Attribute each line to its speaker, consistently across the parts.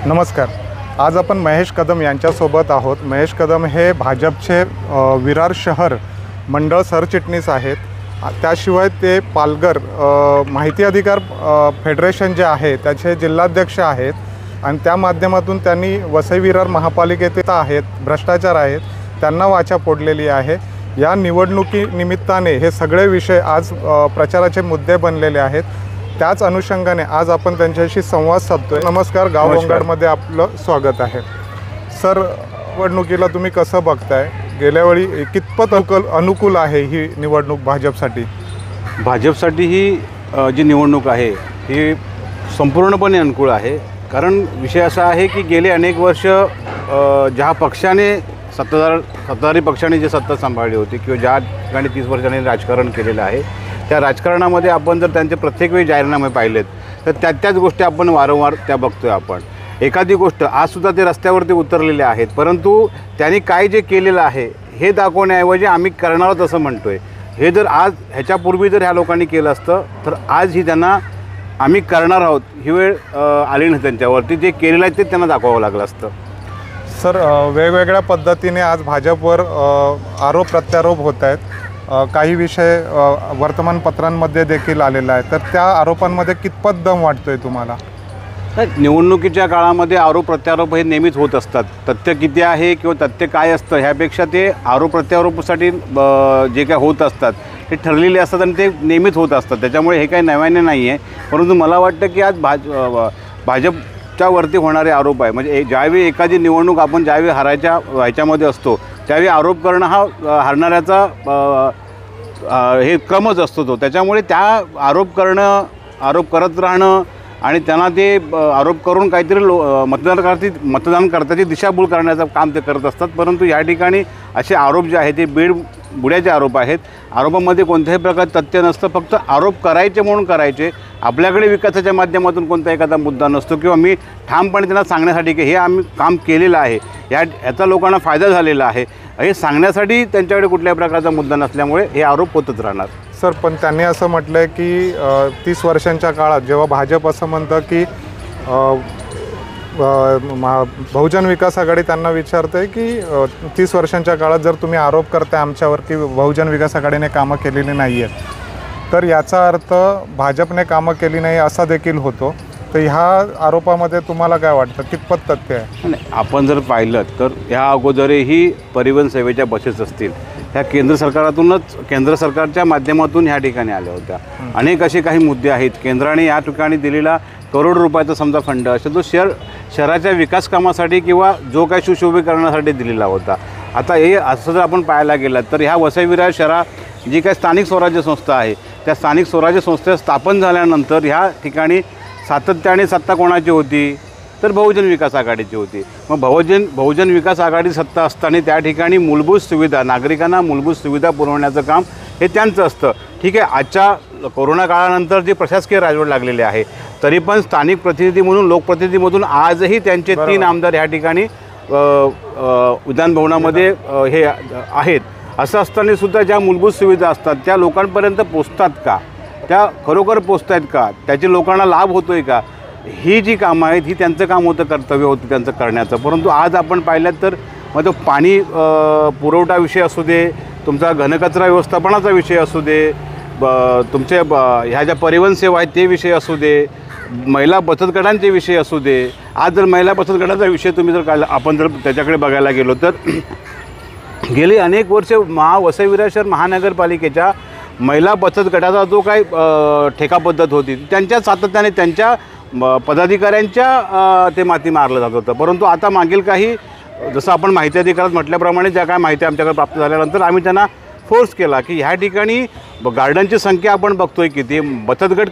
Speaker 1: नमस्कार. आज आपण महेश कदम यांच्यासोबत आहोत. महेश कदम हे भाजपचे विरार शहर मंडळ सरचिटणीस आहेत. त्याशिवाय ते पालघर माहिती अधिकार फेडरेशन जे आहे त्याचे जिल्हाध्यक्ष आहेत आणि त्या माध्यमातून त्यांनी वसई विरार महापालिकेत आहेत, भ्रष्टाचार आहेत, त्यांना वाचा फोडलेली आहे. या निवडणुकीनिमित्ताने हे सगळे विषय आज प्रचाराचे मुद्दे बनलेले आहेत. त्याच अनुषंगाने आज आपण त्यांच्याशी संवाद साधतोय. नमस्कार. गाव वंगाडमध्ये आपलं स्वागत आहे. सर, निवडणुकीला तुम्ही कसं बघताय? गेल्यावेळी कितपत अनुकूल आहे ही निवडणूक भाजपसाठी?
Speaker 2: भाजपसाठी ही जी निवडणूक आहे ही संपूर्णपणे अनुकूल आहे. कारण विषय असा आहे की गेले अनेक वर्ष ज्या पक्षाने सत्ताधारी पक्षाने जे सत्ता सांभाळली होती किंवा ज्या ठिकाणी 30 वर्षांनी राजकारण केलेलं आहे त्या राजकारणामध्ये आपण जर त्यांचे प्रत्येक वेळी जाहीरनामे पाहिलेत तर त्याच गोष्टी आपण वारंवार त्या बघतोय. आपण एखादी गोष्ट आजसुद्धा ते रस्त्यावरती उतरलेले आहेत, परंतु त्यांनी काय जे केलेलं आहे हे दाखवण्याऐवजी आम्ही करणार आहोत असं म्हणतो आहे. हे जर आज ह्याच्यापूर्वी जर ह्या लोकांनी केलं असतं तर आज ही त्यांना आम्ही करणार आहोत ही वेळ आली नाही. त्यांच्यावरती जे केलेलं आहे ते त्यांना दाखवावं लागलं असतं.
Speaker 1: सर, वेगवेगळ्या पद्धतीने आज भाजपवर आरोप प्रत्यारोप होत आहेत. काही विषय वर्तमानपत्रांमध्ये देखील आलेला आहे. तर त्या आरोपांमध्ये कितपत दम वाटतोय तुम्हाला?
Speaker 2: निवडणुकीच्या काळामध्ये आरोप प्रत्यारोप हे नेहमीच होत असतात. तथ्य किती आहे किंवा तथ्य काय असतं ह्यापेक्षा ते आरोप प्रत्यारोपासाठी जे काय होत असतात ते ठरलेले असतात आणि ते नेहमीच होत असतात. त्याच्यामुळे हे काही नव्याने नाही आहे. परंतु मला वाटतं की आज भाजपच्या वरती होणारे आरोप आहे म्हणजे ज्यावेळी एखादी निवडणूक आपण ज्यावेळी हारायच्या ह्याच्यामध्ये असतो त्यावेळी आरोप करणं हा हारणाऱ्याचा हे क्रमच असतो तो. त्याच्यामुळे त्या आरोप करत राहणं आणि त्यांना ते आरोप करून काहीतरी मतदानकर्त्याची दिशाभूल करण्याचं काम ते करत असतात. परंतु या ठिकाणी असे आरोप जे आहेत ते बुड्याचे आरोप आहेत. आरोपामध्ये कोणत्याही प्रकारचं तथ्य नसतं, फक्त आरोप करायचे म्हणून करायचे. आपल्याकडे विकासाच्या माध्यमातून कोणता एखादा मुद्दा नसतो किंवा मी ठामपणे त्यांना सांगण्यासाठी की हे आम्ही काम केलेलं आहे, याचा लोकांना फायदा झालेला आहे हे सांगण्यासाठी त्यांच्याकडे कुठल्याही प्रकारचा मुद्दा नसल्यामुळे हे आरोप होतच राहणार.
Speaker 1: सर, पण त्यांनी असं म्हटलं आहे की 30 वर्षांच्या काळात जेव्हा भाजप असं म्हणतं की बहुजन विकास आघाडी त्यांना विचारते की 30 वर्षांच्या काळात जर तुम्ही आरोप करताय आमच्यावर की बहुजन विकास आघाडीने कामं केलेली नाही आहेत तर याचा अर्थ भाजपने कामं केली नाही असा देखील होतो. तर ह्या आरोपामध्ये तुम्हाला काय वाटतं, कितपत तथ्य आहे?
Speaker 2: नाही, आपण जर पाहिलं तर ह्या अगोदरही परिवहन सेवेच्या बसेस असतील ह्या केंद्र सरकारच्या माध्यमातून ह्या ठिकाणी आल्या होत्या. अनेक असे काही मुद्दे आहेत. केंद्राने या ठिकाणी दिलेला करोड रुपयाचा समजा फंड असेल तो शहराच्या विकास कामासाठी किंवा जो काही सुशोभीकरणासाठी दिलेला होता. आता हे असं जर आपण पाहायला गेलं तर ह्या वसई विरार शहरात जी काही स्थानिक स्वराज्य संस्था आहे त्या स्थानिक स्वराज्य संस्था स्थापन झाल्यानंतर ह्या ठिकाणी सातत्याने सत्ता कोणाची होती तर बहुजन विकास आघाडीची होती. मग बहुजन विकास आघाडी सत्ता असताना त्या ठिकाणी मूलभूत सुविधा नागरिकांना मूलभूत सुविधा पुरवण्याचं काम हे त्यांचं असतं. ठीक आहे, आजच्या कोरोना काळानंतर जे प्रशासकीय राजवट लागलेले आहे तरी पण स्थानिक प्रतिनिधी म्हणून लोकप्रतिनिधीमधून आजही त्यांचे 3 आमदार ह्या ठिकाणी विधानभवनामध्ये हे आहेत. असं असताना सुद्धा ज्या मूलभूत सुविधा असतात त्या लोकांपर्यंत पोचतात का, त्या खरोखर पोचत आहेत का, त्याचे लोकांना लाभ होतो आहे का, ही जी कामं आहेत ही त्यांचं काम होतं, कर्तव्य होतं त्यांचं करण्याचं. परंतु आज आपण पाहिलं तर मग तो पाणी पुरवठा विषय असू दे, तुमचा घनकचरा व्यवस्थापनाचा विषय असू दे, तुमचे ह्या ज्या परिवहन सेवा आहेत ते विषय असू दे, महिला बचत गटांचे विषय असू दे. आज जर महिला बचत गटाचा विषय तुम्ही जर आपण जर त्याच्याकडे बघायला गेलो तर गेली अनेक वर्ष वसई विरार शहर महानगरपालिकेच्या महिला बचत गटाचा जो काही ठेका पद्धत होती त्यांच्या सातत्याने त्यांच्या पदाधिकाऱ्यांच्या ते माती मारलं जात होतं. परंतु आता मागील काही जसं आपण माहिती अधिकारात म्हटल्याप्रमाणे ज्या काय माहिती आमच्याकडे प्राप्त झाल्यानंतर आम्ही त्यांना फोर्स केला की ह्या ठिकाणी गार्डनची संख्या आपण बघतोय किती, बचत गट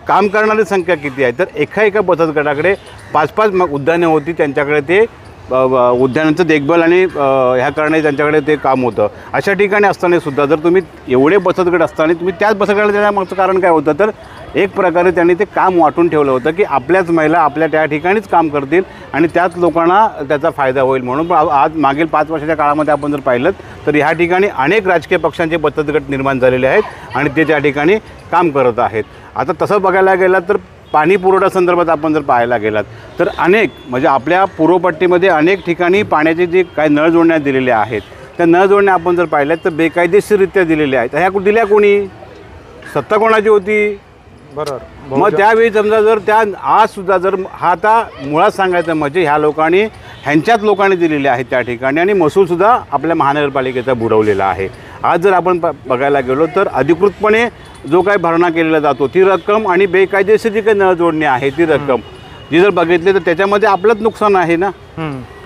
Speaker 2: काम करणारी संख्या किती आहे तर एका बचत गटाकडे 5-5 उद्याने होती. त्यांच्याकडे ते उद्यानांचं देखभाल आणि ह्या करणे त्यांच्याकडे ते काम होतं. अशा ठिकाणी असताना सुद्धा जर तुम्ही एवढे बचत गट असताना तुम्ही त्याच बचत गटाला देण्यामागचं कारण काय होतं तर एक प्रकारे त्यांनी ते काम वाटून ठेवलं होतं की आपल्याच महिला आपल्या त्या ठिकाणीच काम करतील आणि त्याच लोकांना त्याचा फायदा होईल म्हणून. आज मागील 5 वर्षाच्या काळामध्ये आपण जर पाहिलं तर ह्या ठिकाणी अनेक राजकीय पक्षांचे बचत गट निर्माण झालेले आहेत आणि ते त्या ठिकाणी काम करत आहेत. आता तसं बघायला गेलं तर पाणी पुरवठा संदर्भात आपण जर पाहायला गेलात तर अनेक म्हणजे आपल्या पूर्वपट्टीमध्ये अनेक ठिकाणी पाण्याचे जे काही नळ जोडण्या दिलेल्या आहेत त्या नळ जोडण्या आपण जर पाहिल्यात तर बेकायदेशीररित्या दिलेल्या आहेत. ह्या दिल्या कोणी? सत्ता कोणाची होती?
Speaker 1: बरोबर.
Speaker 2: मग त्यावेळी समजा जर त्या आजसुद्धा जर हा आता मुळात सांगायचं म्हणजे ह्या लोकांनी ह्यांच्याच लोकांनी दिलेले आहेत त्या ठिकाणी आणि महसूलसुद्धा आपल्या महानगरपालिकेचा बुडवलेला आहे. आज जर आपण बघायला गेलो तर अधिकृतपणे जो काही भरणा केलेला जातो ती रक्कम आणि बेकायदेशीर जी काही नळ जोडणी आहे ती रक्कम जी जर बघितली तर त्याच्यामध्ये आपलंच नुकसान आहे ना,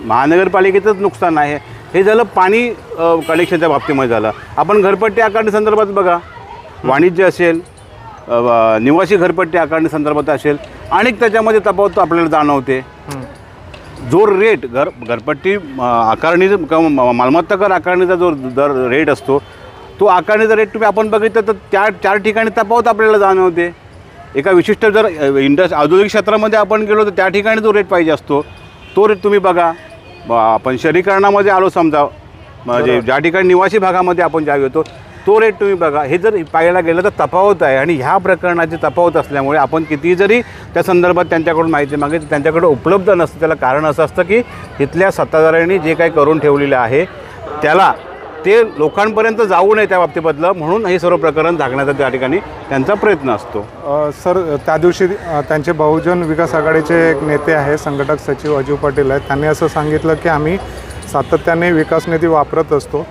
Speaker 2: महानगरपालिकेचंच नुकसान आहे. हे झालं पाणी कनेक्शनच्या बाबतीमध्ये झालं. आपण घरपट्टी आकारणी संदर्भात बघा, वाणिज्य असेल, निवासी घरपट्टी आकारणी संदर्भात असेल अनेक त्याच्यामध्ये तफावत आपल्याला जाणवते. जो रेट घरपट्टी आकारणी मालमत्ता कर आकारणीचा जो दर रेट असतो तो आकारणीचा रेट तुम्ही आपण बघितलं तर चार ठिकाणी तफावत आपल्याला जाणवते. एका विशिष्ट जर औद्योगिक क्षेत्रामध्ये आपण गेलो तर त्या ठिकाणी जो रेट पाहिजे असतो तो रेट तुम्ही बघा. आपण शहरीकरणामध्ये आलो समजा म्हणजे ज्या ठिकाणी निवासी भागामध्ये आपण ज्यावेळी होतो तो रेट तुम्ही बघा. हे जर पाहायला गेलं तर तफावत आहे आणि ह्या प्रकरणाची तफावत असल्यामुळे आपण किती जरी त्या संदर्भात त्यांच्याकडून माहिती मागितली त्यांच्याकडे उपलब्ध नसतं. त्याला कारण असं असतं की तिथल्या सत्ताधाऱ्यांनी जे काही करून ठेवलेलं आहे त्याला ते लोकांपर्यंत जाऊ नये त्या बाबतीबद्दल म्हणून हे सर्व प्रकरण झाकण्याचा त्या ठिकाणी त्यांचा प्रयत्न असतो.
Speaker 1: सर त्या दिवशी त्यांचे बहुजन विकास आघाडीचे एक नेते आहे संघटक सचिव अजू पाटील आहेत, त्यांनी असं सांगितलं की आम्ही सातत्याने विकास निधी वापरत असतो.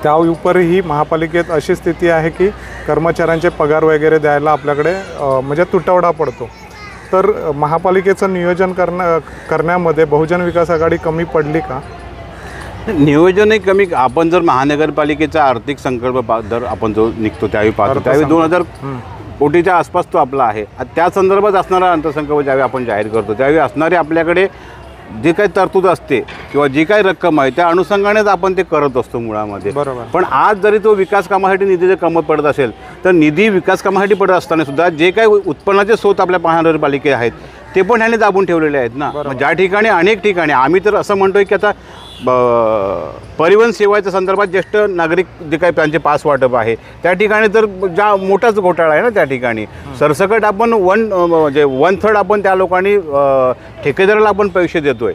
Speaker 1: त्या उपरही महापालिकेत अशी स्थिती आहे की कर्मचाऱ्यांचे पगार वगैरे द्यायला आपल्याकडे म्हणजे तुटवडा पडतो. तर महापालिकेचं नियोजन करण्यामध्ये बहुजन विकास आघाडी कमी पडली का?
Speaker 2: नियोजनही कमी. आपण जर महानगरपालिकेचा आर्थिक संकल्प जर आपण जो निघतो त्यावेळी पाहतो त्यावेळी 2000 कोटीच्या आसपास तो आपला आहे. त्या संदर्भात असणारा अर्थसंकल्प ज्यावेळी आपण जाहीर करतो त्यावेळी असणारे आपल्याकडे जे काही तरतूद असते किंवा जी काही रक्कम आहे त्या अनुषंगानेच आपण ते करत असतो मुळामध्ये.
Speaker 1: बरोबर.
Speaker 2: पण आज जरी तो विकास कामासाठी निधी जर कमी पडत असेल तर निधी विकास कामासाठी पडत असताना सुद्धा जे काही उत्पन्नाचे स्रोत आपल्या महानगरपालिके आहेत ते पण ह्याने दाबून ठेवलेले आहेत ना. ज्या ठिकाणी अनेक ठिकाणी आम्ही तर असं म्हणतोय की आता परिवहन सेवेच्या संदर्भात ज्येष्ठ नागरिक जे काही त्यांचे पास वाटप आहे त्या ठिकाणी तर ज्या मोठाच घोटाळा आहे ना त्या ठिकाणी. सरसकट आपण 1/3 आपण त्या लोकांनी ठेकेदाराला आपण पैसे देतोय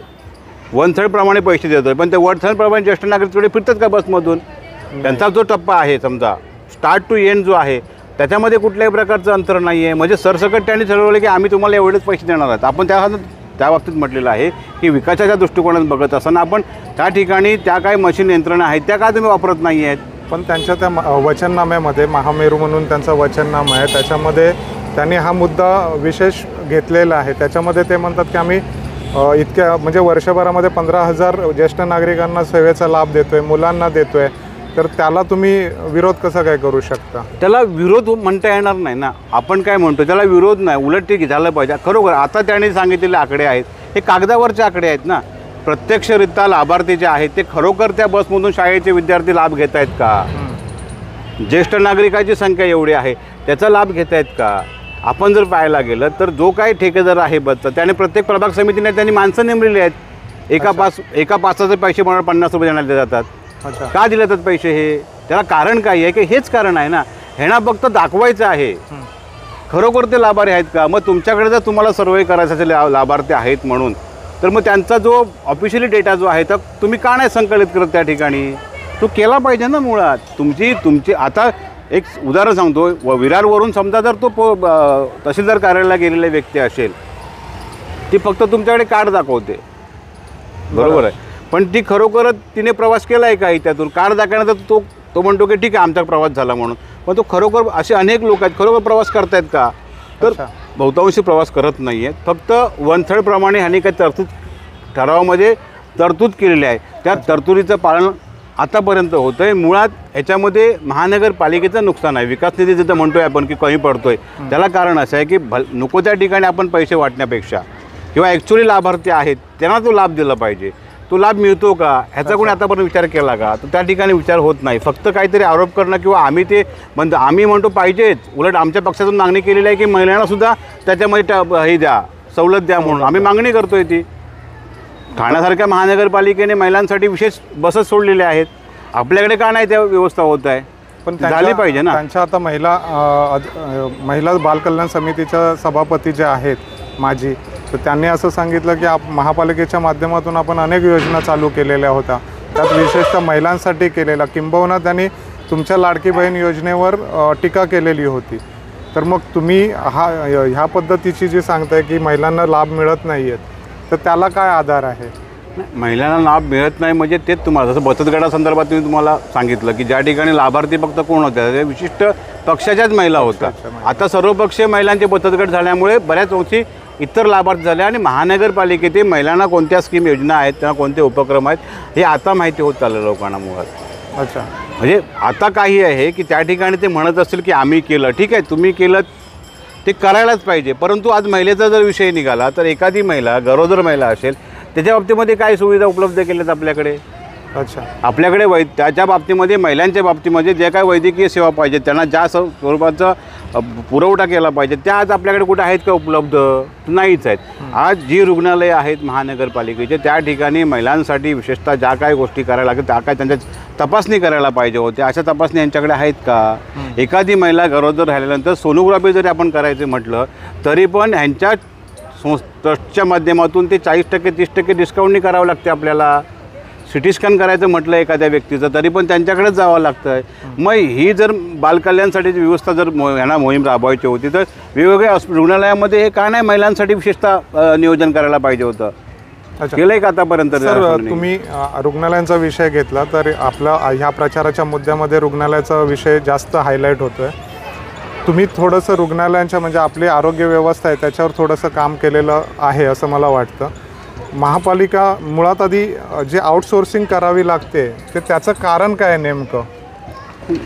Speaker 2: 1/3 प्रमाणे पैसे देतोय पण ते 1/3 प्रमाणे ज्येष्ठ नागरिक थोडे फिरतात का बसमधून? त्यांचा जो टप्पा आहे समजा स्टार्ट टू एंड जो आहे त्याच्यामध्ये कुठल्याही प्रकारचं अंतर नाही आहे. म्हणजे सरसकट त्यांनी ठरवलं की आम्ही तुम्हाला एवढेच पैसे देणार आहोत. आपण त्या बाबतीत म्हटलेलं आहे की विकासाच्या दृष्टिकोनात बघत असताना आपण त्या ठिकाणी त्या काही मशीन यंत्रणा आहेत त्या का तुम्ही वापरत नाही आहेत?
Speaker 1: पण त्यांच्या त्या वचननाम्यामध्ये महामेरू म्हणून त्यांचं वचननामा आहे त्याच्यामध्ये त्यांनी हा मुद्दा विशेष घेतलेला आहे. त्याच्यामध्ये ते म्हणतात की आम्ही इतक्या म्हणजे वर्षभरामध्ये 15,000 ज्येष्ठ नागरिकांना सेवेचा लाभ देतोय, मुलांना देतोय. तर त्याला तुम्ही विरोध कसा काय करू शकता?
Speaker 2: त्याला विरोध म्हणता येणार नाही ना. आपण काय म्हणतो त्याला विरोध नाही, उलट ते झालं पाहिजे. खरोखर आता त्याने सांगितलेले आकडे आहेत हे कागदावरचे आकडे आहेत ना. प्रत्यक्षरित्या लाभार्थी जे आहेत ते खरोखर त्या बसमधून शाळेचे विद्यार्थी लाभ घेत आहेत का? ज्येष्ठ नागरिकाची संख्या एवढी आहे त्याचा लाभ घेत आहेत का? आपण जर पाहायला गेलं तर जो काही ठेकेदार आहे बसचा त्याने प्रत्येक प्रभाग समितीने त्यांनी माणसं नेमलेली आहेत. एका पासाचे पैसे मला 50 रुपये देण्यात जातात. का दिले जातात पैसे? हे त्याला कारण काय आहे की हेच कारण आहे ना. ह्यांना फक्त दाखवायचं आहे खरोखर ते लाभार्थी आहेत का. मग तुमच्याकडे जर तुम्हाला सर्वे करायचा असेल लाभार्थी आहेत म्हणून तर मग त्यांचा जो ऑफिशियली डेटा जो आहे तर तुम्ही का नाही संकलित करत त्या ठिकाणी? तो केला पाहिजे ना मुळात. तुमची आता एक उदाहरण सांगतो. विरारवरून समजा जर तो तहसीलदार कार्यालयाला गेलेला व्यक्ती असेल ती फक्त तुमच्याकडे कार्ड दाखवते बरोबर आहे पण ती खरोखरच तिने प्रवास केला आहे का? त्यातून कार्ड दाखवण्याचा तो म्हणतो की ठीक आहे आमचा प्रवास झाला म्हणून. पण तो खरोखर असे अनेक लोक आहेत खरोखर प्रवास करतायत का? तर बहुतांशी प्रवास करत नाही आहेत. फक्त 1/3 प्रमाणे ह्यांनी काही तरतूद ठरावामध्ये तरतूद केलेली आहे त्या तरतुदीचं पालन आतापर्यंत होतं आहे. मुळात ह्याच्यामध्ये महानगरपालिकेचं नुकसान आहे. विकास निधी जिथं म्हणतोय आपण की कमी पडतोय त्याला कारण असं आहे की नको त्या ठिकाणी आपण पैसे वाटण्यापेक्षा किंवा ॲक्च्युली लाभार्थी आहेत त्यांना तो लाभ दिला पाहिजे. तो लाभ मिळतो का ह्याचा कोणी आतापर्यंत विचार केला का? तर त्या ठिकाणी विचार होत नाही. फक्त काहीतरी आरोप करणं किंवा आम्ही म्हणतो पाहिजेच. उलट आमच्या पक्षातून मागणी केलेली आहे की महिलांनासुद्धा त्याच्यामध्ये हे द्या सवलत द्या म्हणून आम्ही मागणी करतोय. ती ठाण्यासारख्या महानगरपालिकेने महिलांसाठी विशेष बसेस सोडलेल्या आहेत. आपल्याकडे का नाही त्या व्यवस्था होत आहे?
Speaker 1: पण
Speaker 2: झाली पाहिजे ना.
Speaker 1: त्यांच्या आता महिला बालकल्याण समितीच्या सभापती जे आहेत माजी, तर त्यांनी असं सांगितलं की महापालिकेच्या माध्यमातून आपण अनेक योजना चालू केलेल्या होत्या, त्यात विशेषतः महिलांसाठी केलेल्या, किंबहुना त्यांनी तुमच्या लाडकी बहीण योजनेवर टीका केलेली होती. तर मग तुम्ही ह्या पद्धतीची जी सांगताय की महिलांना लाभ मिळत नाही आहेत, तर त्याला काय आधार आहे?
Speaker 2: महिलांना लाभ मिळत नाही म्हणजे तेच तुम्हाला, जसं बचत गटासंदर्भात मी तुम्हाला सांगितलं की ज्या ठिकाणी लाभार्थी फक्त कोण होत्या, ते विशिष्ट पक्षाच्याच महिला होत्या. आता सर्वपक्षीय महिलांचे बचत गट झाल्यामुळे बऱ्याच अंशी इतर लाभार्थी झाले आणि महानगरपालिकेतील महिलांना कोणत्या स्कीम योजना आहेत, त्यांना कोणते उपक्रम आहेत हे आता माहिती होत चाललं लोकांना मुळात.
Speaker 1: अच्छा,
Speaker 2: म्हणजे आता काही आहे की त्या ठिकाणी ते म्हणत असतील की आम्ही केलं, ठीक आहे तुम्ही केलं ते करायलाच पाहिजे, परंतु आज महिलेचा जर विषय निघाला तर एखादी महिला गरोदर महिला असेल त्याच्या बाबतीमध्ये काय सुविधा उपलब्ध केल्यात आपल्याकडे?
Speaker 1: अच्छा,
Speaker 2: आपल्याकडे त्याच्या बाबतीमध्ये महिलांच्या बाबतीमध्ये जे काय वैद्यकीय सेवा पाहिजे त्यांना ज्या स्वरूपाचा पुरवठा केला पाहिजे त्या आज आपल्याकडे कुठे आहेत का उपलब्ध? नाहीच आहेत. आज जी रुग्णालये आहेत महानगरपालिकेचे त्या ठिकाणी महिलांसाठी विशेषतः ज्या काय गोष्टी करायला लागतात त्या काय त्यांच्या तपासणी करायला पाहिजे होत्या, अशा तपासणी यांच्याकडे आहेत का? एखादी महिला गरोदर राहिल्यानंतर सोनोग्राफी जरी आपण करायचं म्हटलं तरी पण ह्यांच्या ट्रस्टच्या माध्यमातून ते 40% 30% डिस्काउंटनी करावं लागते आपल्याला. सिटी स्कॅन करायचं म्हटलं एखाद्या व्यक्तीचं तरी पण त्यांच्याकडेच जावं लागतं आहे. मग ही जर बालकल्याणसाठीची व्यवस्था जर ह्यांना मोहीम राबवायची होती तर वेगवेगळ्या रुग्णालयामध्ये हे का नाही महिलांसाठी विशेषतः नियोजन करायला पाहिजे होतं? केलं आहे का आतापर्यंत?
Speaker 1: सर, तुम्ही रुग्णालयांचा विषय घेतला तर आपला ह्या प्रचाराच्या मुद्द्यामध्ये रुग्णालयाचा विषय जास्त हायलाईट होतो आहे. तुम्ही थोडंसं रुग्णालयांच्या म्हणजे आपली आरोग्य व्यवस्था आहे त्याच्यावर थोडंसं काम केलेलं आहे असं मला वाटतं. महापालिका मुळात आधी जे आउटसोर्सिंग करावी लागते ते त्याचं कारण काय नेमकं?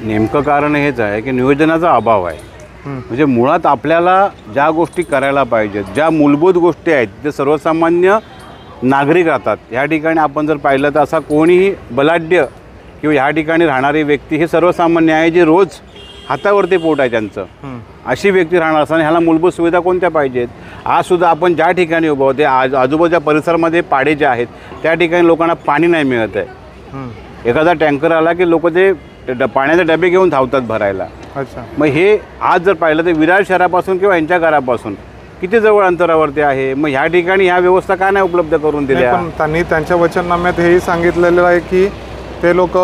Speaker 2: नेमकं कारण हेच आहे की नियोजनाचा अभाव आहे. म्हणजे मुळात आपल्याला ज्या गोष्टी करायला पाहिजेत, ज्या मूलभूत गोष्टी आहेत ते सर्वसामान्य नागरिक राहतात. ह्या ठिकाणी आपण जर पाहिलं तर असा कोणीही बलाढ्य किंवा ह्या ठिकाणी राहणारी व्यक्ती हे सर्वसामान्य आहे जे रोज हातावरती पोट आहे त्यांचं, अशी व्यक्ती राहणार असताना ह्याला मूलभूत सुविधा कोणत्या पाहिजेत? आजसुद्धा आपण ज्या ठिकाणी उभं होते आजूबाजूच्या परिसरामध्ये पाडे जे आहेत त्या ठिकाणी लोकांना पाणी नाही मिळत आहे. एखादा टँकर आला की लोक ते पाण्याचे डबे घेऊन धावतात भरायला.
Speaker 1: अच्छा,
Speaker 2: मग हे आज जर पाहिलं तर विरार शहरापासून किंवा यांच्या घरापासून किती जवळ अंतरावरती आहे. मग ह्या ठिकाणी ह्या व्यवस्था का नाही उपलब्ध करून दिल्या?
Speaker 1: पण त्यांनी त्यांच्या वचननाम्यात हेही सांगितलेलं आहे की ते लोक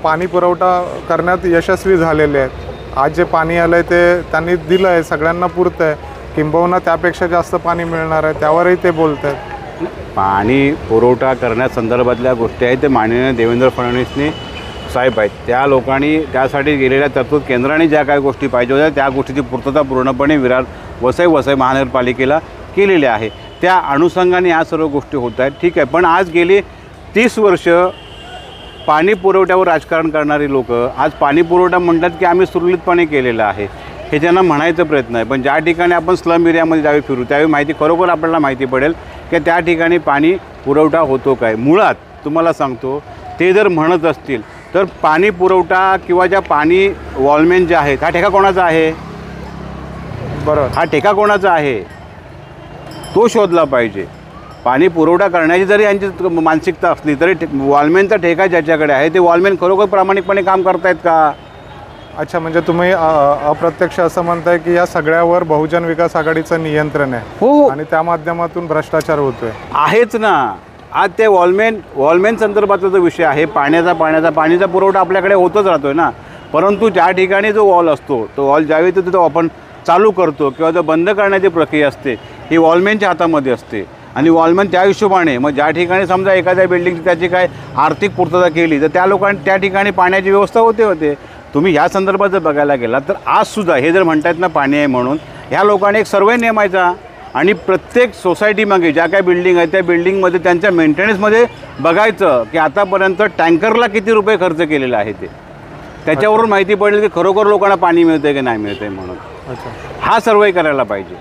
Speaker 1: पाणी पुरवठा करण्यात यशस्वी झालेले आहेत. आज जे पाणी आलं आहे ते त्यांनी दिलं आहे, सगळ्यांना पुरतं आहे, किंबहुना त्यापेक्षा जास्त पाणी मिळणार आहे, त्यावरही ते बोलत आहेत.
Speaker 2: पाणी पुरवठा करण्यासंदर्भातल्या गोष्टी आहेत ते माननीय देवेंद्र फडणवीसने साहेब आहेत त्या लोकांनी त्यासाठी गेलेल्या तरतूद केंद्राने ज्या काही गोष्टी पाहिजे होत्या त्या गोष्टीची पूर्तता पूर्णपणे विरार वसई महानगरपालिकेला केलेली आहे. त्या अनुषंगाने या सर्व गोष्टी होत आहेत, ठीक आहे. पण आज गेली 30 वर्ष पाणी पुरवठ्यावर राजकारण करणारी लोक आज पाणी पुरवठा म्हणतात की आम्ही सुरळीतपणे केलेलं आहे हे त्यांना म्हणायचा प्रयत्न आहे. पण ज्या ठिकाणी आपण स्लम एरियामध्ये ज्यावेळी फिरू त्यावेळी माहिती खरोखर आपल्याला माहिती पडेल की त्या ठिकाणी पाणी पुरवठा होतो काय. मुळात तुम्हाला सांगतो ते जर म्हणत असतील तर पाणी पुरवठा किंवा ज्या पाणी वॉलमॅन जे आहेत हा ठेका कोणाचा आहे? बरोबर, हा ठेका कोणाचा आहे तो शोधला पाहिजे. पाणी पुरवठा करण्याची जरी यांची मानसिकता असली तरी वॉलमॅनचा ठेका ज्याच्याकडे आहे ते वॉलमॅन खरोखर प्रामाणिकपणे काम करतायत का?
Speaker 1: अच्छा, म्हणजे तुम्ही अप्रत्यक्ष असं म्हणताय की या सगळ्यावर बहुजन विकास आघाडीचं नियंत्रण आहे?
Speaker 2: हो,
Speaker 1: आणि त्या माध्यमातून भ्रष्टाचार होतोय
Speaker 2: आहेच ना. आज ते वॉलमॅन संदर्भातला जो विषय आहे पाण्याचा पुरवठा आपल्याकडे होतच राहतोय ना. परंतु ज्या ठिकाणी जो वॉल असतो तो वॉल ज्यावेळी तो आपण चालू करतो किंवा जो बंद करण्याची प्रक्रिया असते ही वॉलमॅनच्या हातामध्ये असते. आणि वॉलमॅन त्या हिशोबाने मग ज्या ठिकाणी समजा एखाद्या बिल्डिंगची त्याची काय आर्थिक पूर्तता केली तर त्या लोकांनी त्या ठिकाणी पाण्याची व्यवस्था होते. तुम्ही ह्या संदर्भात जर बघायला गेला तर आजसुद्धा हे जर म्हणतायत ना पाणी आहे म्हणून ह्या लोकांनी एक सर्वे नेमायचा आणि प्रत्येक सोसायटीमागे ज्या काही बिल्डिंग आहेत त्या बिल्डिंगमध्ये त्यांच्या मेंटेनन्समध्ये बघायचं की आतापर्यंत टँकरला किती रुपये खर्च केलेला आहे ते. त्याच्यावरून माहिती पडेल की खरोखर लोकांना पाणी मिळतं आहे की नाही मिळतं आहे म्हणून. हा सर्वे करायला पाहिजे.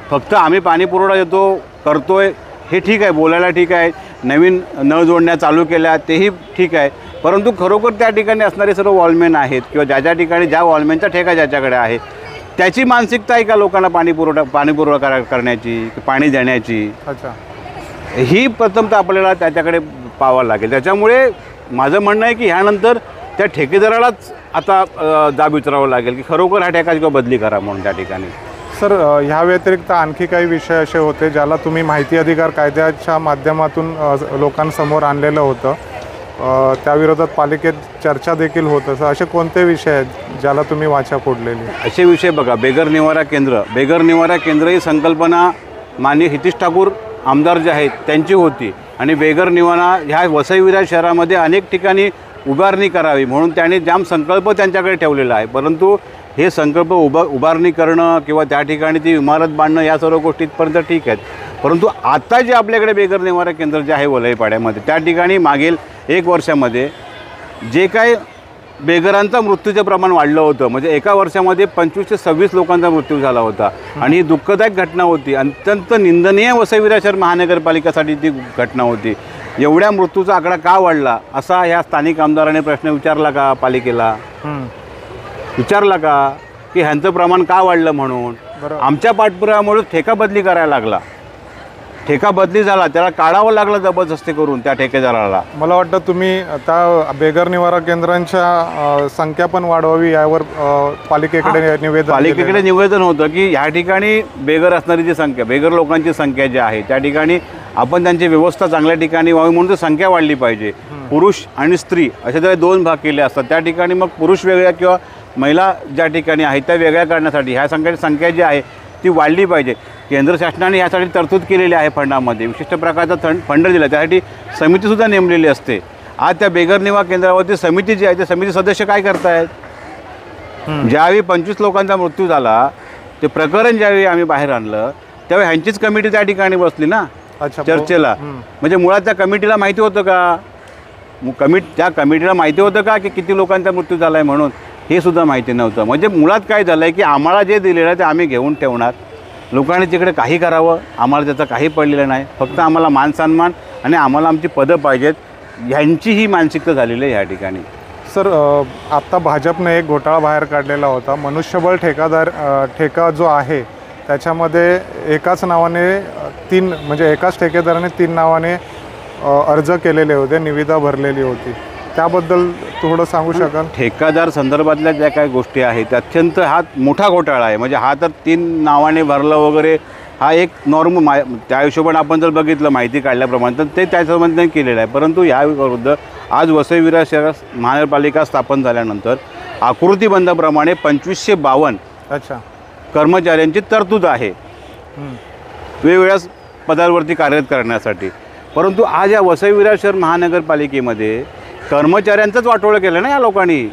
Speaker 2: फक्त आम्ही पाणी पुरवठा देतो करतोय हे ठीक आहे, बोलायला ठीक आहे, नवीन नळ जोडण्या चालू केल्या तेही ठीक आहे, परंतु खरोखर त्या ठिकाणी असणारे सर्व वॉलमॅन आहेत किंवा ज्या ठिकाणी ज्या वॉलमॅनचा ठेका ज्याच्याकडे आहे त्याची मानसिकता आहे का लोकांना पाणी पुरवठा करण्याची, पाणी देण्याची?
Speaker 1: अच्छा,
Speaker 2: ही प्रथमतः आपल्याला त्याच्याकडे पाहावं लागेल. त्याच्यामुळे माझं म्हणणं आहे की ह्यानंतर त्या ठेकेदारालाच आता जाब विचारावं लागेल की खरोखर ह्या ठेका किंवा बदली करा म्हणून त्या ठिकाणी.
Speaker 1: सर, ह्या व्यतिरिक्त आणखी काही विषय असे होते ज्याला तुम्ही माहिती अधिकार कायद्याच्या माध्यमातून लोकांसमोर आणलेलं होतं, त्याविरोधात पालिकेत चर्चा देखील होत असं, असे कोणते विषय आहेत ज्याला तुम्ही वाचा फोडलेली?
Speaker 2: असे विषय बघा, बेघर निवारा केंद्र ही संकल्पना माननीय हितेश ठाकूर आमदार जे आहेत त्यांची होती आणि बेघर निवारा ह्या वसई विरार शहरामध्ये अनेक ठिकाणी उभारणी करावी म्हणून त्यांनी जाम संकल्प त्यांच्याकडे ठेवलेला आहे. परंतु हे संकल्प उभारणी करणं किंवा त्या ठिकाणी ती इमारत बांधणं या सर्व गोष्टी इथपर्यंत ठीक आहेत. परंतु आता जे आपल्याकडे बेघर निवारा केंद्र जे आहे वलईपाड्यामध्ये, त्या ठिकाणी मागील 1 वर्षामध्ये जे काय बेघरांचा मृत्यूचं प्रमाण वाढलं होतं, म्हणजे एका वर्षामध्ये 25 ते 26 लोकांचा मृत्यू झाला होता आणि ही दुःखदायक घटना होती. अत्यंत निंदनीय वसई विरार शहर महानगरपालिकेसाठी ती घटना होती. एवढ्या मृत्यूचा आकडा का वाढला असा ह्या स्थानिक आमदाराने प्रश्न विचारला का पालिकेला? विचारला का की ह्यांचं प्रमाण का वाढलं म्हणून? आमच्या पाठपुराव्यामुळे ठेका बदली करायला लागला. ठेका बदली झाला, त्याला काढावं लागलं जबरदस्ती करून त्या ठेकेदाराला.
Speaker 1: मला वाटतं तुम्ही आता बेघर निवारा केंद्रांच्या संख्या पण वाढवावी यावर पालिकेकडे
Speaker 2: निवेदन होतं की ह्या ठिकाणी बेघर असणारी जी संख्या, बेघर लोकांची संख्या जी आहे त्या ठिकाणी आपण त्यांची व्यवस्था चांगल्या ठिकाणी व्हावी म्हणून संख्या वाढली पाहिजे. पुरुष आणि स्त्री असे जर 2 भाग केले असतात, त्या ठिकाणी मग पुरुष वेगळ्या किंवा महिला ज्या ठिकाणी आहेत त्या वेगळ्या करण्यासाठी ह्या संख्या जी आहे ती वाढली पाहिजे. केंद्र शासनाने यासाठी तरतूद केलेली आहे. फंडामध्ये विशिष्ट प्रकारचा फंड दिला, त्यासाठी समितीसुद्धा नेमलेली असते. आज त्या बेघर निवारा केंद्रावरती समिती जी आहे, त्या समिती सदस्य काय करतायत? ज्यावेळी 25 लोकांचा मृत्यू झाला, ते प्रकरण ज्यावेळी आम्ही बाहेर आणलं त्यावेळी ह्यांचीच कमिटी त्या ठिकाणी बसली ना चर्चेला. म्हणजे मुळात त्या कमिटीला माहिती होतं का? त्या कमिटीला माहिती होतं का की किती लोकांचा मृत्यू झाला आहे म्हणून? हे सुद्धा माहिती नव्हतं. म्हणजे मुळात काय झालं आहे की आम्हाला जे दिलेलं आहे ते आम्ही घेऊन ठेवणार, लोकांनी तिकडे काही करावं आम्हाला त्याचं काही पडलेलं नाही. फक्त आम्हाला मान सन्मान आणि आम्हाला आमची पदं पाहिजेत, ह्यांची ही मानसिकता झालेली आहे या ठिकाणी.
Speaker 1: सर, आत्ता भाजपने एक घोटाळा बाहेर काढलेला होता. मनुष्यबळ ठेका जो आहे त्याच्यामध्ये एकाच नावाने 3 म्हणजे एकाच ठेकेदाराने 3 नावाने अर्ज केलेले होते, निविदा भरलेली होती. त्याबद्दल थोडं सांगू शकाल?
Speaker 2: ठेकादार संदर्भातल्या ज्या काही गोष्टी आहेत अत्यंत हा मोठा घोटाळा आहे. म्हणजे हा तर 3 नावाने भरलं वगैरे हा एक नॉर्मल त्या हिशोबाने आपण जर बघितलं माहिती काढल्याप्रमाणे तर ते त्यासंबंधाने केलेलं आहे. परंतु याविरुद्ध आज वसई विरार शहर महानगरपालिका स्थापन झाल्यानंतर आकृतीबंधाप्रमाणे 2552 कर्मचाऱ्यांची तरतूद आहे वेगवेगळ्या पदांवरती कार्यरत करण्यासाठी. परंतु आज या वसई विरार शहर महानगरपालिकेमध्ये कर्मचाऱ्यांचंच वाटोळं केलं ना या लोकांनी.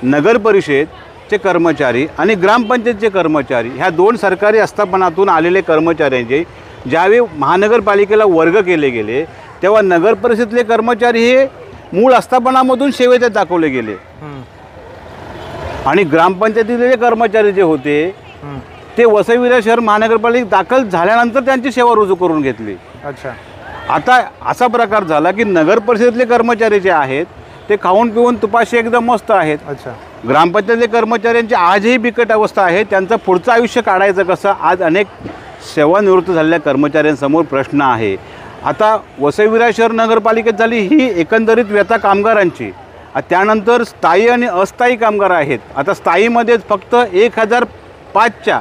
Speaker 2: नगर परिषदचे कर्मचारी आणि ग्रामपंचायतचे कर्मचारी ह्या 2 सरकारी आस्थापनातून आलेले कर्मचाऱ्यांचे ज्यावेळी महानगरपालिकेला वर्ग केले गेले तेव्हा नगर परिषदेतले कर्मचारी हे मूळ आस्थापनामधून सेवेत दाखवले गेले आणि ग्रामपंचायतीतले कर्मचारी जे होते ते वसई विरार शहर महानगरपालिकेत दाखल झाल्यानंतर त्यांची सेवा रुजू करून घेतली. आता असा प्रकार झाला की नगर परिषदेतले कर्मचारी जे आहेत ते खाऊन पिऊन तुपाशी एकदम मस्त आहेत. ग्रामपंचायतले कर्मचाऱ्यांची आजही बिकट अवस्था आहे. त्यांचं पुढचं आयुष्य काढायचं कसं आज अनेक सेवानिवृत्त झालेल्या कर्मचाऱ्यांसमोर प्रश्न आहे. आता वसई विरार शहर नगरपालिकेत झाली ही एकंदरीत व्यथा कामगारांची. त्यानंतर स्थायी आणि अस्थायी कामगार आहेत. आता स्थायीमध्ये फक्त 1005च्या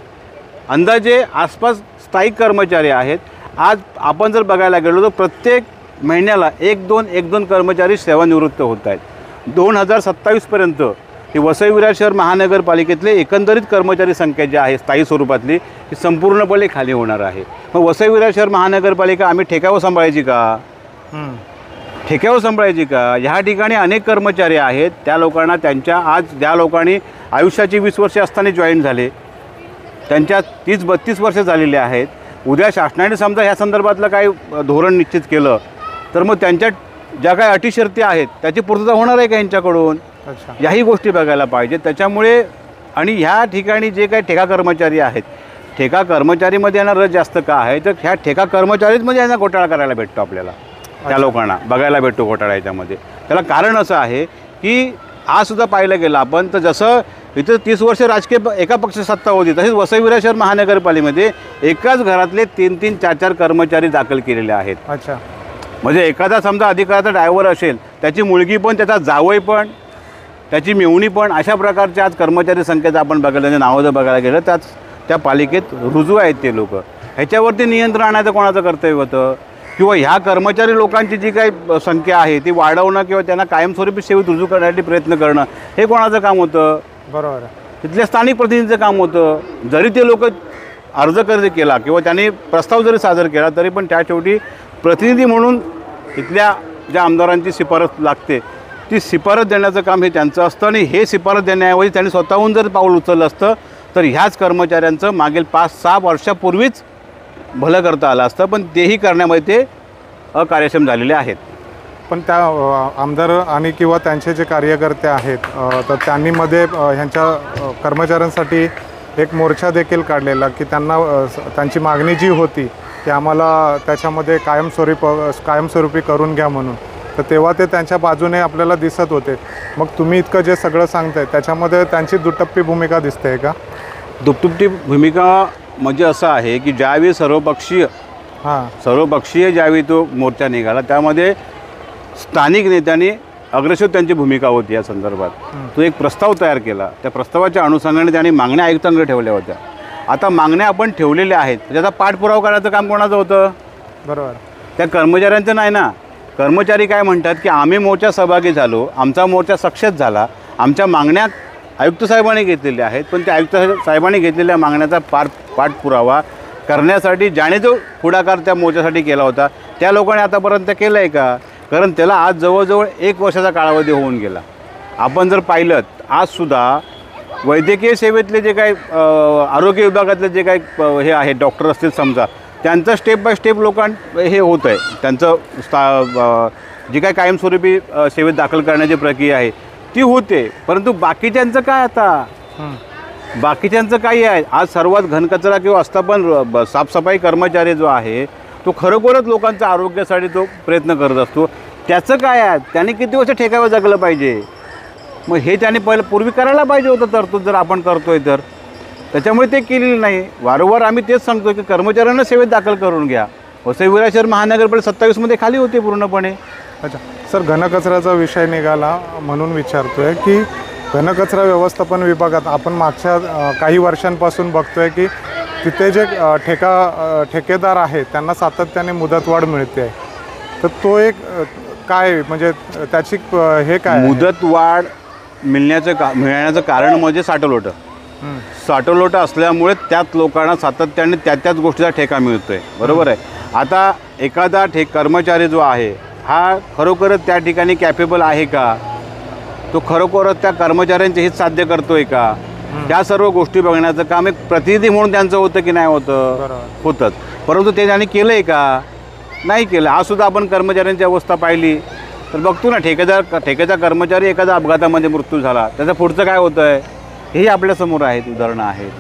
Speaker 2: अंदाजे आसपास स्थायी कर्मचारी आहेत. आज आपण जर बघायला गेलो तर प्रत्येक महिन्याला 1-2 कर्मचारी सेवानिवृत्त होत आहेत. 2027पर्यंत ही वसई विरार शहर महानगरपालिकेतले एकंदरीत कर्मचारी संख्या जी आहे स्थायी स्वरूपातली ही संपूर्णपणे खाली होणार आहे. मग वसई विरार शहर महानगरपालिका आम्ही ठेक्यावर सांभाळायची का? ह्या ठिकाणी अनेक कर्मचारी आहेत. त्या लोकांना ज्या लोकांनी आयुष्याची 20 वर्षे असताना जॉईन झाले, त्यांच्या 30-32 वर्षे झालेली आहेत. उद्या शासनाने समजा ह्या संदर्भातलं काही धोरण निश्चित केलं तर मग त्यांच्या ज्या काही अटी शर्ती आहेत त्याची पूर्तता होणार आहे का यांच्याकडून? याही गोष्टी बघायला पाहिजे. त्याच्यामुळे आणि ह्या ठिकाणी जे काही ठेका कर्मचारी आहेत, ठेका कर्मचारीमध्ये यांना रस जास्त का आहे तर ह्या ठेका कर्मचारीमध्ये यांना घोटाळा करायला भेटतो. आपल्याला त्या लोकांना बघायला भेटतो घोटाळा याच्यामध्ये. त्याला कारण असं आहे की आजसुद्धा पाहिलं गेलं आपण तर जसं इथं 30 वर्ष राजकीय एका पक्षाची सत्ता होती तसेच वसई विरार शहर महानगरपालिकेमध्ये एकाच घरातले 3-3, 4-4 कर्मचारी दाखल केलेले आहेत. म्हणजे एखादा समजा अधिकाराचा ड्रायव्हर असेल त्याची मुलगी पण त्याचा जावई पण त्याची मेवणी पण अशा प्रकारच्या आज कर्मचारी संख्येचं आपण बघायला त्यांचे नावं जर बघायला गेलं त्याच त्या पालिकेत रुजू आहेत ते लोक. ह्याच्यावरती नियंत्रण आणायचं कोणाचं कर्तव्य होतं किंवा ह्या कर्मचारी लोकांची जी काही संख्या आहे ती वाढवणं किंवा त्यांना कायमस्वरूपी सेवेत रुजू करण्यासाठी प्रयत्न करणं हे कोणाचं काम होतं?
Speaker 1: बरोबर आहे.
Speaker 2: तिथल्या स्थानिक प्रतिनिधींचं काम होतं. जरी ते लोक अर्ज केला किंवा त्यांनी प्रस्ताव जरी सादर केला तरी पण त्या शेवटी प्रतिनिधी म्हणून इथल्या ज्या आमदारांची शिफारस लागते ती शिफारस देण्याचं काम हे त्यांचं असतं. आणि हे शिफारस देण्याऐवजी त्यांनी स्वतःहून जर पाऊल उचललं असतं तर ह्याच कर्मचाऱ्यांचं मागील 5-6 वर्षापूर्वीच भलं करता आलं असतं. पण तेही करण्यामध्ये ते अकार्यक्षम झालेले आहेत.
Speaker 1: पण त्या आमदार आणि किंवा त्यांचे जे कार्यकर्ते आहेत तर त्यांनी मध्ये ह्यांच्या कर्मचाऱ्यांसाठी एक मोर्चा देखील काढलेला की त्यांना त्यांची मागणी जी होती की आम्हाला त्याच्यामध्ये कायमस्वरूपी करून घ्या म्हणून, तर तेव्हा ते त्यांच्या बाजूने आपल्याला दिसत होते. मग तुम्ही इतकं जे सगळं सांगताय त्याच्यामध्ये त्यांची दुटप्पी भूमिका दिसते का?
Speaker 2: दुटप्पी भूमिका म्हणजे असं आहे की ज्यावेळी सर्वपक्षीय ज्यावेळी तो मोर्चा निघाला त्यामध्ये स्थानिक नेत्यांनी अग्रेसर त्यांची भूमिका होती या संदर्भात. तो एक प्रस्ताव तयार केला. त्या प्रस्तावाच्या अनुषंगाने त्यांनी मागण्या आयुक्तांकडे ठेवल्या होत्या. आता मागण्या आपण ठेवलेल्या आहेत त्याचा पाठपुरावा करायचं काम कोणाचं होतं?
Speaker 1: बरोबर,
Speaker 2: त्या कर्मचाऱ्यांचं नाही ना. कर्मचारी काय म्हणतात की आम्ही मोर्चा सहभागी झालो, आमचा मोर्चा सक्सेस झाला, आमच्या मागण्या आयुक्त साहेबांनी घेतलेल्या आहेत, पण त्या आयुक्त साहेबांनी घेतलेल्या मागण्याचा पाठपुरावा करण्यासाठी ज्याने जो पुढाकार त्या मोर्चासाठी केला होता त्या लोकांनी आतापर्यंत केलं आहे का? कारण त्याला आज जवळजवळ 1 वर्षाचा कालावधी होऊन गेला. आपण जर पाहिलं आजसुद्धा वैद्यकीय सेवेतले जे काही आरोग्य विभागातले जे काही हे आहेत डॉक्टर असतील समजा, त्यांचं स्टेप बाय स्टेप हे होत आहे. त्यांचं जी काही कायमस्वरूपी सेवेत दाखल करण्याची प्रक्रिया आहे ती होते. परंतु बाकीच्यांचं काय? आता बाकीच्यांचं काही आहे. आज सर्वात घनकचरा किंवा आस्थापन साफसफाई कर्मचारी जो आहे तो खरोखरच लोकांच्या आरोग्यासाठी तो प्रयत्न करत असतो. त्याचं काय आहे? त्यांनी किती वर्ष ठेक्यावर जगलं पाहिजे? मग हे त्यांनी पूर्वी करायला पाहिजे होतं तरतूद, जर आपण करतोय तर. त्याच्यामुळे ते केलेलं नाही. वारंवार आम्ही तेच सांगतो की कर्मचाऱ्यांना सेवेत दाखल करून घ्या. वसई विरार शहर महानगरपालिका 27मध्ये खाली होते पूर्णपणे.
Speaker 1: अच्छा सर, घनकचऱ्याचा विषय निघाला म्हणून विचारतोय की घनकचरा व्यवस्थापन विभागात आपण मागच्या काही वर्षांपासून बघतोय की तिथे जे ठेकेदार आहेत त्यांना सातत्याने मुदतवाढ मिळते आहे. तर तो एक काय म्हणजे त्याची हे काय?
Speaker 2: मुदतवाढ मिळण्याचं कारण म्हणजे साठवलोटं असल्यामुळे त्याच लोकांना सातत्याने त्याच गोष्टीचा ठेका मिळतो आहे. बरोबर आहे. आता एखादा कर्मचारी जो आहे हा खरोखरच त्या ठिकाणी कॅपेबल आहे का? तो खरोखरच त्या कर्मचाऱ्यांचे हित साध्य करतोय का? त्या सर्व गोष्टी बघण्याचं काम एक प्रतिनिधी म्हणून त्यांचं होतं की नाही होतं? होतंच. परंतु ते त्यांनी केलं आहे का? नाही केलं. आजसुद्धा आपण कर्मचाऱ्यांची अवस्था पाहिली तर बघतो ना, ठेकेचा कर्मचारी एखाद्या अपघातामध्ये मृत्यू झाला, त्याचं पुढचं काय होतं आहे हेही आपल्यासमोर आहेत, उदाहरणं आहेत.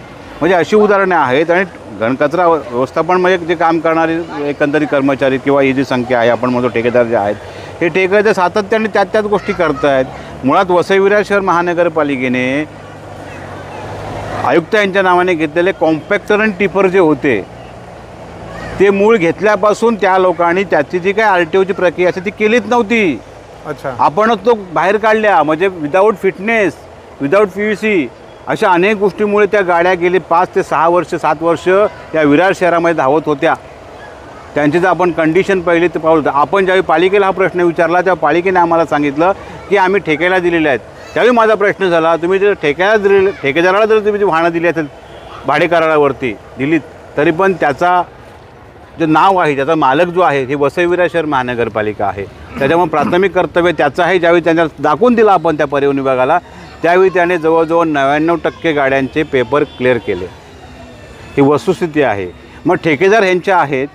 Speaker 2: म्हणजे अशी उदाहरणं आहेत. आणि घनकचरा व्यवस्थापन म्हणजे जे काम करणारे एकंदरीत कर्मचारी किंवा ही जी संख्या आहे आपण म्हणतो ठेकेदार जे आहेत, हे ठेकेदार सातत्याने त्याच गोष्टी करत आहेत. मुळात वसई विरार शहर महानगरपालिकेने आयुक्त यांच्या नावाने घेतलेले कॉम्पॅक्टर आणि टिपर जे होते ते मूळ घेतल्यापासून त्या लोकांनी त्याची जी काही RTOची प्रक्रिया असते ती केलीच नव्हती.
Speaker 1: अच्छा,
Speaker 2: आपणच तो बाहेर काढल्या. म्हणजे विदाऊट फिटनेस, विदाऊट PVC अशा अनेक गोष्टीमुळे त्या गाड्या गेली 5 ते 6 वर्ष 7 वर्ष त्या विरार शहरामध्ये धावत होत्या. त्यांची जर आपण कंडिशन पाहिली तर पाहू. आपण ज्यावेळी पालिकेला हा प्रश्न विचारला तेव्हा पालिकेने आम्हाला सांगितलं की आम्ही ठेक्याला दिलेले आहेत. त्यावेळी माझा प्रश्न झाला, तुम्ही जर ठेकेदाराला जर तुम्ही भाडं दिली असेल, भाडे करारावरती दिलीत, तरी पण त्याचा जे नाव आहे, त्याचा मालक जो आहे हे वसई विरार शहर महानगरपालिका आहे. त्याच्यामुळे प्राथमिक कर्तव्य त्याचं आहे. ज्यावेळी त्यांना दाखवून दिला आपण त्या परिवहन विभागाला, त्यावेळी त्याने जवळजवळ 99% गाड्यांचे पेपर क्लिअर केले. ही वस्तुस्थिती आहे. मग ठेकेदार ह्यांच्या आहेत,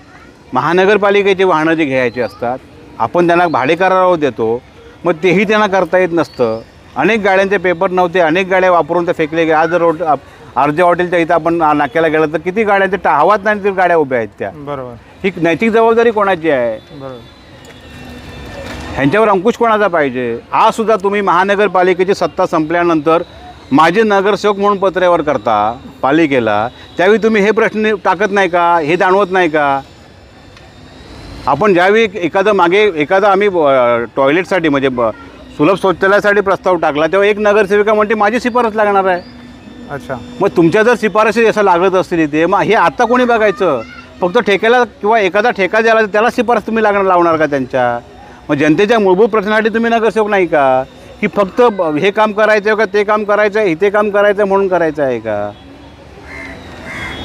Speaker 2: महानगरपालिकेची वाहनं जी घ्यायची असतात आपण त्यांना भाडे करारावर देतो, मग तेही त्यांना करता येत नसतं. अनेक गाड्यांचे पेपर नव्हते, अनेक गाड्या वापरून त्या फेकले गेले. आज जर RJ हॉटेलच्या इथं आपण नाक्याला गेलं तर किती गाड्यांचे हवाच नाही तर गाड्या उभ्या आहेत त्या.
Speaker 1: बरोबर.
Speaker 2: ही नैतिक जबाबदारी कोणाची आहे?
Speaker 1: बरोबर.
Speaker 2: ह्यांच्यावर अंकुश कोणाचा पाहिजे? आजसुद्धा तुम्ही महानगरपालिकेची सत्ता संपल्यानंतर माझे नगरसेवक म्हणून पत्र्यावर करता पालिकेला, त्यावेळी तुम्ही हे प्रश्न टाकत नाही का? हे जाणवत नाही का? आपण ज्यावेळी एखादं आम्ही टॉयलेटसाठी म्हणजे सुलभ शौचालयासाठी प्रस्ताव टाकला तेव्हा एक नगरसेविका म्हणते माझी शिफारस लागणार आहे.
Speaker 1: अच्छा.
Speaker 2: मग तुमच्या जर शिफारशी असं लागत असतील इथे, मग हे आता कोणी बघायचं? फक्त ठेक्याला किंवा एखादा ठेका द्यायला त्याला शिफारस तुम्ही लावणार का त्यांच्या? मग जनतेच्या मूलभूत प्रश्नासाठी तुम्ही नगरसेवक नाही का? की फक्त हे काम करायचं आहे का ते काम करायचं आहे, इथे काम करायचं आहे म्हणून करायचं आहे का?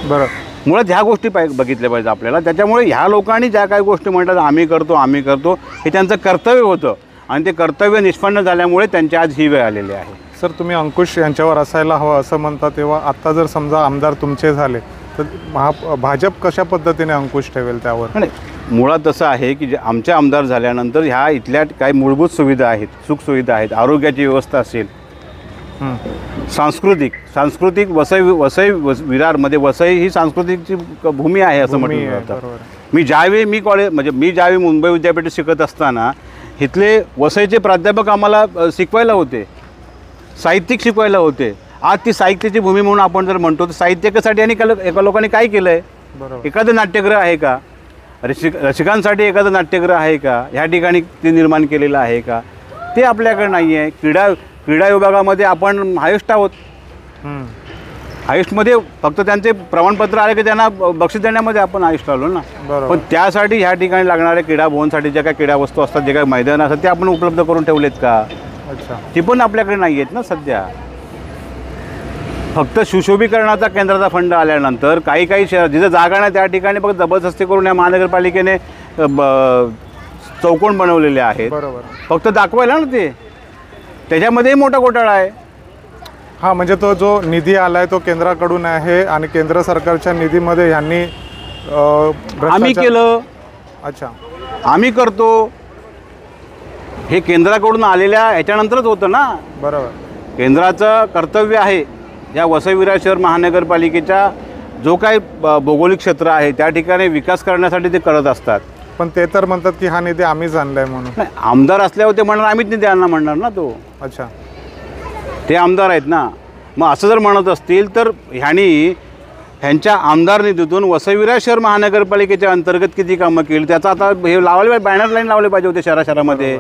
Speaker 1: बरं.
Speaker 2: मुळात ह्या गोष्टी बघितल्या पाहिजे आपल्याला. त्याच्यामुळे ह्या लोकांनी ज्या काही गोष्टी म्हणतात आम्ही करतो हे त्यांचं कर्तव्य होतं आणि ते कर्तव्य निष्पन्न झाल्यामुळे त्यांच्या आज ही वेळ आलेली आहे.
Speaker 1: सर, तुम्ही अंकुश यांच्यावर असायला हवं असं म्हणता, तेव्हा आत्ता जर समजा आमदार तुमचे झाले तर भाजप कशा पद्धतीने अंकुश ठेवेल त्यावर?
Speaker 2: नाही, मुळात असं आहे की जे आमचे आमदार झाल्यानंतर ह्या इथल्या काही मूलभूत सुविधा आहेत, सुखसुविधा आहेत, आरोग्याची व्यवस्था असेल, सांस्कृतिक वसई विरारमध्ये वसई ही सांस्कृतिकची भूमी आहे असं म्हटलं जातं. मी ज्यावेळी मुंबई विद्यापीठात शिकत असताना इथले वसईचे प्राध्यापक आम्हाला शिकवायला होते, साहित्यिक शिकवायला होते. आज ती साहित्याची भूमी म्हणून आपण जर म्हणतो तर साहित्यिकासाठी आणि एका लोकांनी काय केलं आहे? एखादं नाट्यगृह आहे का? रसिकांसाठी एखादं नाट्यगृह आहे का? ह्या ठिकाणी ते निर्माण केलेलं आहे का? ते आपल्याकडे नाही आहे. क्रीडा विभागामध्ये आपण हायेस्ट आहोत. हायेस्टमध्ये फक्त त्यांचे प्रमाणपत्र आले की त्यांना बक्षीस देण्यामध्ये आपण हायेस्ट आलो ना. पण त्यासाठी ह्या ठिकाणी लागणाऱ्या क्रीडा भवनसाठी ज्या काही क्रीडा वस्तू असतात, जे काही मैदान असतात ते आपण उपलब्ध करून ठेवलेत का? अच्छा. ती पण आपल्याकडे नाही आहेत ना सध्या. फक्त सुशोभीकरणाचा केंद्राचा फंड आल्यानंतर काही शहर जिथं जागा नाही त्या ठिकाणी फक्त जबरदस्ती करून या महानगरपालिकेने चौकोन बनवलेले आहेत. बरोबर. फक्त दाखवायला ना ते, त्याच्यामध्येही मोठा घोटाळा आहे.
Speaker 1: हां, म्हणजे तो जो निधी आला आहे तो केंद्राकडून आहे आणि केंद्र सरकारच्या निधीमध्ये ह्यांनी
Speaker 2: आम्ही केलं.
Speaker 1: अच्छा.
Speaker 2: आम्ही करतो हे केंद्राकडून आलेल्या ह्याच्यानंतरच होतं ना. बरोबर. केंद्राचं कर्तव्य आहे या वसई विरार शहर महानगरपालिकेच्या जो काही भौगोलिक क्षेत्र आहे त्या ठिकाणी विकास करण्यासाठी ते करत असतात.
Speaker 1: पण ते तर म्हणतात की हा निधी आम्हीच आणलाय म्हणून.
Speaker 2: नाही, आमदार असल्यावर ते म्हणणार आम्हीच निधी आणला म्हणणार ना तो.
Speaker 1: अच्छा.
Speaker 2: ते आमदार आहेत ना. मग असं जर म्हणत असतील तर ह्यांच्या आमदार निधीतून वसई विरार शहर महानगरपालिकेच्या अंतर्गत किती कामं केली त्याचा आता हे लावले, बॅनर लाईन लावले पाहिजे होते शहरामध्ये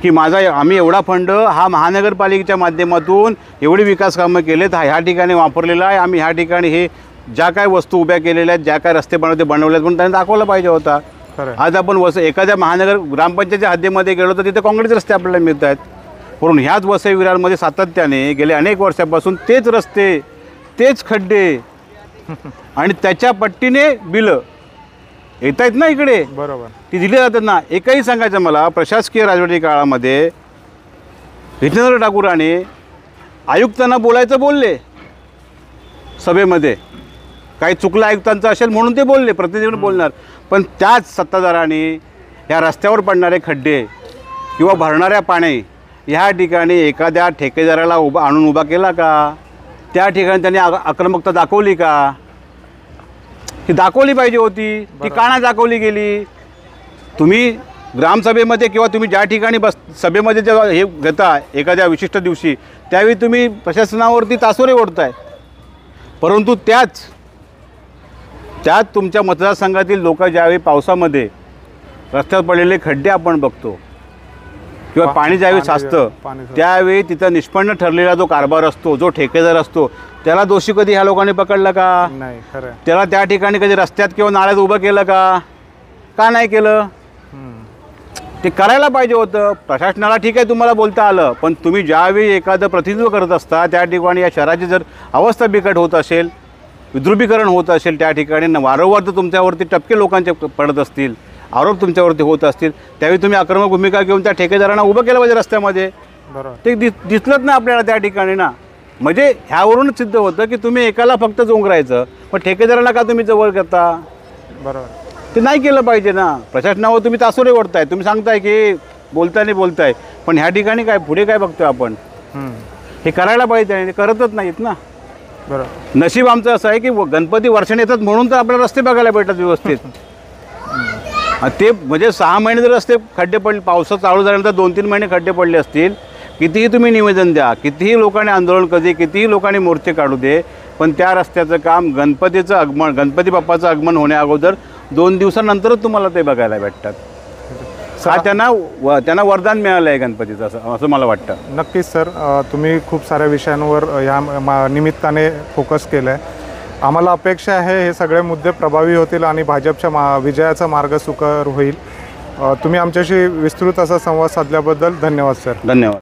Speaker 2: की आम्ही एवढा फंड हा महानगरपालिकेच्या माध्यमातून एवढी विकास कामं केलेत, ह्या ठिकाणी वापरलेला आहे, आम्ही ह्या ठिकाणी हे ज्या काय वस्तू उभ्या केलेल्या आहेत, ज्या काय रस्ते बनवलेत म्हणून त्यांनी दाखवलं पाहिजे होता. आज आपण एखाद्या महानगर ग्रामपंचायतीच्या हद्दीमध्ये गेलो तर तिथे काँक्रीट रस्ते आपल्याला मिळत आहेत. म्हणून ह्याच वसई विरारमध्ये सातत्याने गेले अनेक वर्षापासून तेच रस्ते, तेच खड्डे आणि त्याच्या पट्टीने बिलं येत आहेत ना इकडे. बरोबर. ती दिली जातात ना. एकही सांगायचं मला, प्रशासकीय राजवटी काळामध्ये जितेंद्र ठाकूरांनी आयुक्तांना बोलले सभेमध्ये, काही चुकलं आयुक्तांचं असेल म्हणून ते बोलले, प्रतिनिधी बोलणार. पण त्याच सत्ताधारांनी या रस्त्यावर पडणारे खड्डे किंवा भरणाऱ्या पाणी ह्या ठिकाणी एखाद्या ठेकेदाराला आणून उभा केला का? त्या ठिकाणी त्यांनी आक्रमकता दाखवली का? ती दाखवली पाहिजे होती. ती का नाही दाखवली गेली? तुम्ही ग्रामसभेमध्ये किंवा तुम्ही ज्या ठिकाणी सभेमध्ये जेव्हा हे घेता एखाद्या विशिष्ट दिवशी त्यावेळी तुम्ही प्रशासनावरती तासोरे ओढताय, परंतु त्यात तुमच्या मतदारसंघातील लोक ज्यावेळी पावसामध्ये रस्त्यावर पडलेले खड्डे आपण बघतो किंवा पाणी ज्यावेळी साचतं त्यावेळी तिथं निष्पन्न ठरलेला जो कारभार असतो, जो ठेकेदार असतो, त्याला दोषी कधी ह्या लोकांनी पकडलं का? नाही. खरं. त्याला त्या ठिकाणी कधी रस्त्यात किंवा नाळ्यात उभं केलं का नाही केलं? ते करायला पाहिजे होतं. प्रशासनाला ठीक आहे तुम्हाला बोलता आलं, पण तुम्ही ज्यावेळी एखादं प्रतिनिधित्व करत असता त्या ठिकाणी या शहराची जर अवस्था बिकट होत असेल, विद्रुपीकरण होत असेल, त्या ठिकाणी वारंवार जर तुमच्यावरती टपके लोकांचे पडत असतील, आरोप तुमच्यावरती होत असतील, त्यावेळी तुम्ही आक्रमक भूमिका घेऊन त्या ठेकेदारांना उभं केलं पाहिजे रस्त्यामध्ये. बरोबर. ते दिसलंच ना आपल्याला त्या ठिकाणी ना. म्हणजे ह्यावरूनच सिद्ध होतं की तुम्ही एकाला फक्त जोंगरायचं, पण ठेकेदारांना का तुम्ही जवळ करता? बरोबर. ते नाही केलं पाहिजे ना. प्रशासनावर तुम्ही तासोरे ओढताय, तुम्ही सांगताय की बोलताय, पण ह्या ठिकाणी काय पुढे काय बघतोय आपण? हे करायला पाहिजे, ते करतच नाहीत ना. बरोबर. नशीब आमचं असं आहे की गणपती वर्षाने येतात म्हणून तर आपल्याला रस्ते बघायला भेटतात व्यवस्थित. ते म्हणजे 6 महिने जर रस्ते खड्डे पडले, पावसात चालू झाल्यानंतर 2-3 महिने खड्डे पडले असतील, कितीही तुम्ही निवेदन द्या, कितीही लोकांनी आंदोलन कधी, कितीही लोकांनी मोर्चे काढू दे, पण त्या रस्त्याचं काम गणपती बाप्पाचं आगमन होण्या अगोदर 2 दिवसानंतरच तुम्हाला ते बघायला भेटतात. हा त्यांना वरदान मिळालं आहे गणपतीचं, असं मला वाटतं.
Speaker 1: नक्कीच सर, तुम्ही खूप साऱ्या विषयांवर ह्या निमित्ताने फोकस केलं आहे. आम्हाला अपेक्षा आहे हे सगळे मुद्दे प्रभावी होतील आणि भाजपच्या विजयाचा मार्ग सुकर होईल. तुम्ही आमच्याशी विस्तृत असा संवाद साधल्याबद्दल धन्यवाद सर.
Speaker 2: धन्यवाद.